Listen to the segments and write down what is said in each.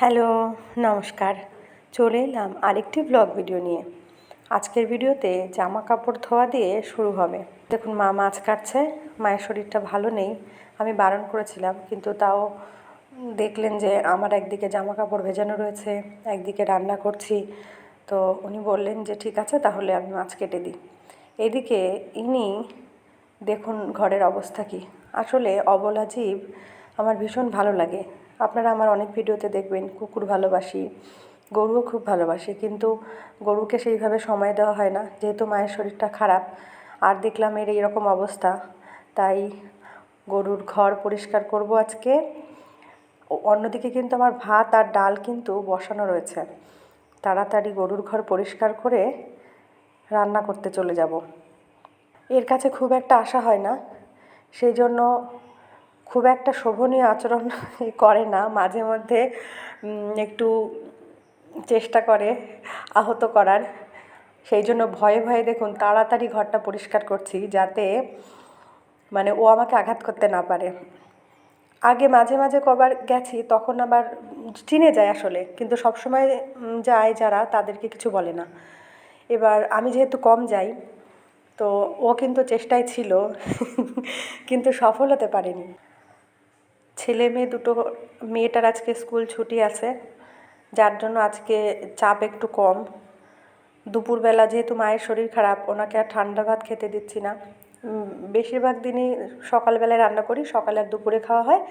Hello, নমস্কার। চলে এলাম আরেকটি ব্লগ ভিডিও নিয়ে। আজকের ভিডিওতে জামা কাপড় ধোয়া দিয়ে শুরু হবে। দেখুন, মা মাছ কাটছে। মায়ের শরীরটা ভালো নেই, আমি বারণ করেছিলাম, কিন্তু তাও দেখলেন যে আমার একদিকে জামা কাপড় ভেজানো রয়েছে, একদিকে রান্না করছি। তো উনি বললেন যে ঠিক আছে, তাহলে আমি মাছ কেটে দিই। এদিকে ইনি দেখুন ঘরের অবস্থা কী। আসলে অবলা জীব আমার ভীষণ ভালো লাগে। আপনারা আমার অনেক ভিডিওতে দেখবেন কুকুর ভালোবাসি, গরুও খুব ভালোবাসি, কিন্তু গরুকে সেইভাবে সময় দেওয়া হয় না, যেহেতু মায়ের শরীরটা খারাপ। আর দেখলাম এর এইরকম অবস্থা, তাই গরুর ঘর পরিষ্কার করব আজকে। অন্যদিকে কিন্তু আমার ভাত আর ডাল কিন্তু বসানো রয়েছে। তাড়াতাড়ি গরুর ঘর পরিষ্কার করে রান্না করতে চলে যাব। এর কাছে খুব একটা আশা হয় না, সেই জন্য খুব একটা শোভনীয় আচরণ করে না। মাঝে মধ্যে একটু চেষ্টা করে আহত করার। সেই জন্য ভয়ে ভয়ে দেখুন তাড়াতাড়ি ঘরটা পরিষ্কার করছি, যাতে ও আমাকে আঘাত করতে না পারে। আগে মাঝে মাঝে কবার গেছি, তখন আবার চিনে যায় আসলে, কিন্তু সবসময় যায় যারা, তাদেরকে কিছু বলে না। এবার আমি যেহেতু কম যাই, তো ও কিন্তু চেষ্টায় ছিল কিন্তু সফল হতে পারেনি। ছেলে মেয়ে দুটো, মেয়েটার আজকে স্কুল ছুটি আছে, যার জন্য আজকে চাপ একটু কম। দুপুরবেলা যেহেতু মায়ের শরীর খারাপ, ওনাকে আর ঠান্ডা ভাত খেতে দিচ্ছি না। বেশিরভাগ দিনই সকালবেলায় রান্না করি, সকালে আর দুপুরে খাওয়া হয়।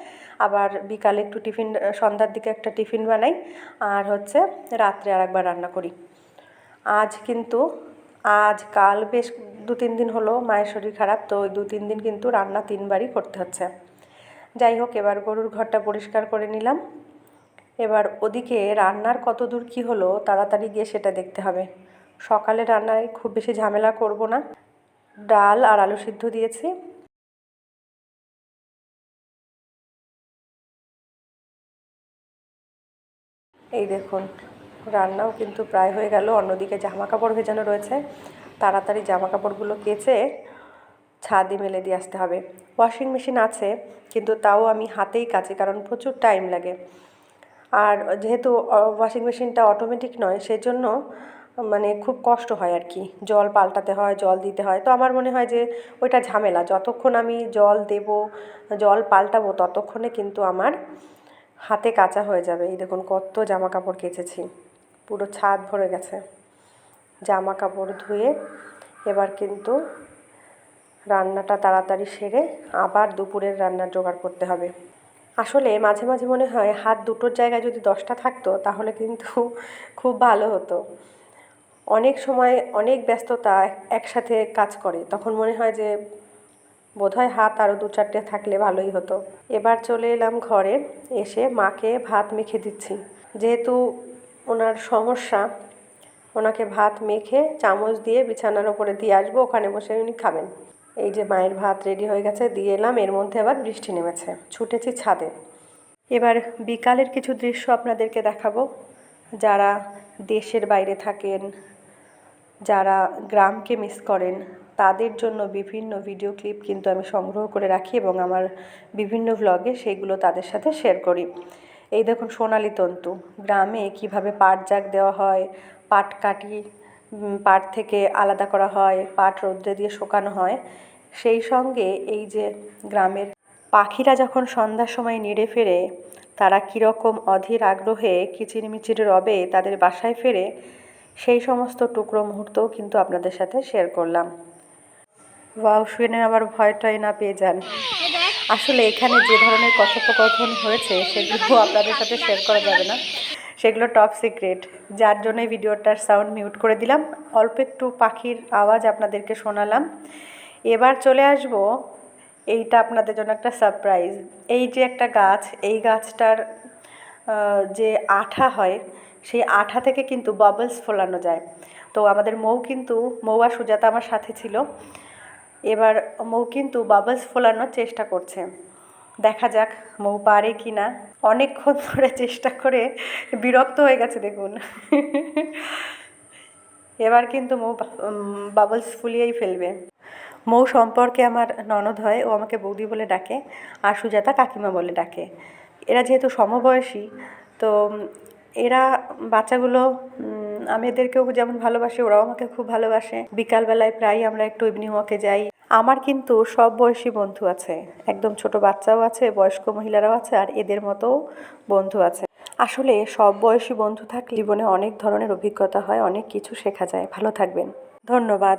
আবার বিকালে একটু টিফিন, সন্ধ্যার দিকে একটা টিফিন বানাই, আর রাত্রে আর একবার রান্না করি। আজ কাল বেশ 2-3 দিন হলো মায়ের শরীর খারাপ, তো ওই 2-3 দিন কিন্তু রান্না 3বারই করতে হচ্ছে। যাই হোক, এবার গরুর ঘরটা পরিষ্কার করে নিলাম। এবার ওদিকে রান্নার কত দূর কী হলো, তাড়াতাড়ি গিয়ে সেটা দেখতে হবে। সকালে রান্নায় খুব বেশি ঝামেলা করব না। ডাল আর আলু সিদ্ধ দিয়েছি। এই দেখুন, রান্নাও কিন্তু প্রায় হয়ে গেল। অন্যদিকে জামা কাপড় ভেজানো রয়েছে, তাড়াতাড়ি জামা কাপড়গুলো কেচে ছাদে মেলে দিয়ে আসতে হবে। ওয়াশিং মেশিন আছে, কিন্তু তাও আমি হাতেই কাচি, কারণ প্রচুর টাইম লাগে। আর যেহেতু ওয়াশিং মেশিনটা অটোমেটিক নয়, সেজন্য খুব কষ্ট হয় আর কি। জল পাল্টাতে হয়, জল দিতে হয়। তো আমার মনে হয় যে ওইটা ঝামেলা, যতক্ষণ আমি জল দেব, জল পাল্টাবো, ততক্ষণে কিন্তু আমার হাতে কাচা হয়ে যাবে। এই দেখুন কত জামা কাপড় কেচেছি, পুরো ছাদ ভরে গেছে। জামা কাপড় ধুয়ে এবার কিন্তু রান্নাটা তাড়াতাড়ি সেরে আবার দুপুরের রান্নার জোগাড় করতে হবে। আসলে মাঝে মাঝে মনে হয় হাত দুটোর জায়গায় যদি 10টা থাকতো, তাহলে কিন্তু খুব ভালো হতো। অনেক সময় অনেক ব্যস্ততা একসাথে কাজ করে, তখন মনে হয় যে বোধহয় হাত আরও 2-4টে থাকলে ভালোই হতো। এবার চলে এলাম ঘরে, এসে মাকে ভাত মেখে দিচ্ছি। যেহেতু ওনার সমস্যা, ওনাকে ভাত মেখে চামচ দিয়ে বিছানার ওপরে দিয়ে আসবো, ওখানে বসে উনি খাবেন। এই যে মায়ের ভাত রেডি হয়ে গেছে, দিয়ে এলাম। এর মধ্যে আবার বৃষ্টি নেমেছে, ছুটেছি ছাদে। এবার বিকালের কিছু দৃশ্য আপনাদেরকে দেখাবো। যারা দেশের বাইরে থাকেন, যারা গ্রামকে মিস করেন, তাদের জন্য বিভিন্ন ভিডিও ক্লিপ কিন্তু আমি সংগ্রহ করে রাখি, এবং আমার বিভিন্ন ভ্লগে সেইগুলো তাদের সাথে শেয়ার করি। এই দেখুন সোনালি তন্তু, গ্রামে কিভাবে পাট জাগ দেওয়া হয়, পাট কাটি, পাট থেকে আলাদা করা হয়, পাট রৌদ্রে দিয়ে শুকানো হয়। সেই সঙ্গে এই যে গ্রামের পাখিরা যখন সন্ধ্যার সময় নেড়ে ফেরে, তারা কীরকম অধীর আগ্রহে কিচিরমিচির রবে তাদের বাসায় ফেরে, সেই সমস্ত টুকরো মুহূর্তও কিন্তু আপনাদের সাথে শেয়ার করলাম। ওয়াও, শুনে আবার ভয়টাই না পেয়ে যান। আসলে এখানে যে ধরনের কথোপকথন হয়েছে, সেগুলো আপনাদের সাথে শেয়ার করা যাবে না, সেগুলো টপ সিক্রেট। যার জন্যই ভিডিওটার সাউন্ড মিউট করে দিলাম, অল্প একটু পাখির আওয়াজ আপনাদেরকে শোনালাম। এবার চলে আসব, এইটা আপনাদের জন্য একটা সারপ্রাইজ। এই যে একটা গাছ, এই গাছটার যে আঠা হয়, সেই আঠা থেকে কিন্তু বাবলস ফোলানো যায়। তো আমাদের মৌ আর সুজাতা আমার সাথে ছিল। এবার মৌ কিন্তু বাবলস ফোলানোর চেষ্টা করছে, দেখা যাক মৌ পারে কি না। অনেকক্ষণ ধরে চেষ্টা করে বিরক্ত হয়ে গেছে দেখুন। এবার কিন্তু মৌ বাবলস ফুলিয়েই ফেলবে। মৌ সম্পর্কে আমার ননদ হয়, ও আমাকে বৌদি বলে ডাকে, আর সুজাতা কাকিমা বলে ডাকে। এরা যেহেতু সমবয়সী, তো এরা বাচ্চাগুলো আমি এদেরকেও যেমন ভালোবাসি, ওরাও আমাকে খুব ভালোবাসে। বিকালবেলায় প্রায়ই আমরা একটু ইভিনিং ওয়াকে যাই। আমার কিন্তু সব বয়সী বন্ধু আছে, একদম ছোট বাচ্চাও আছে, বয়স্ক মহিলারাও আছে, আর এদের মতোও বন্ধু আছে। আসলে সব বয়সী বন্ধু থাকলে জীবনে অনেক ধরনের অভিজ্ঞতা হয়, অনেক কিছু শেখা যায়। ভালো থাকবেন। ধন্যবাদ।